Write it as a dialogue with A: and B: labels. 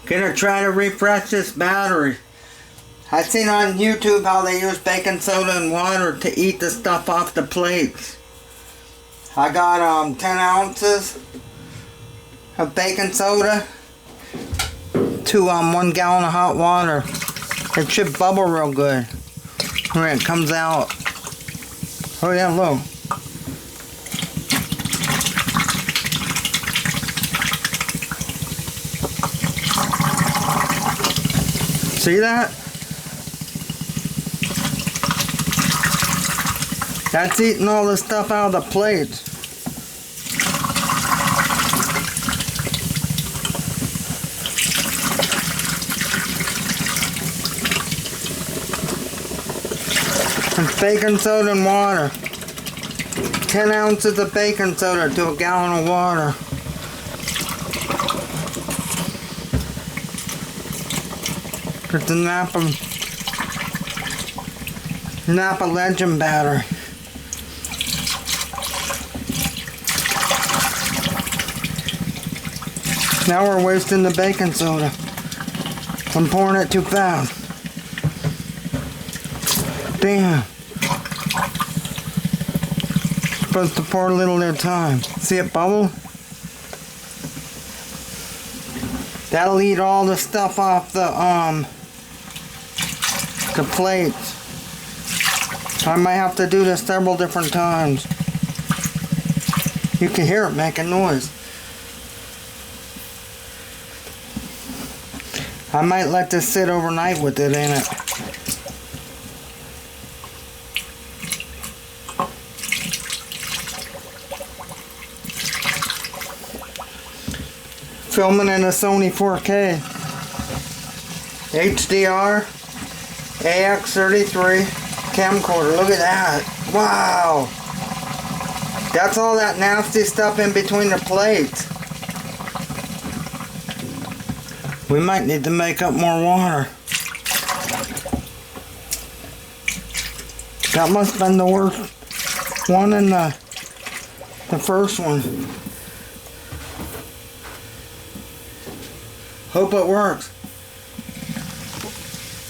A: Gonna try to refresh this battery. I seen on YouTube how they use baking soda and water to eat the stuff off the plates. I got 10 ounces of baking soda to 1 gallon of hot water. It should bubble real good when it comes out. Oh yeah, look. See that? That's eating all the stuff out of the plates. It's baking soda and water. 10 ounces of baking soda to a gallon of water. It's the Napa Legend battery. Now we're wasting the baking soda. I'm pouring it too fast. Damn. Supposed to pour a little at a time. See it bubble? That'll eat all the stuff off the plates. I might have to do this several different times. You can hear it making noise. I might let this sit overnight with it in it. Filming in a Sony 4K HDR AX33 camcorder. Look at that. Wow. That's all that nasty stuff in between the plates. We might need to make up more water. That must have been the worst one in the first one. Hope it works.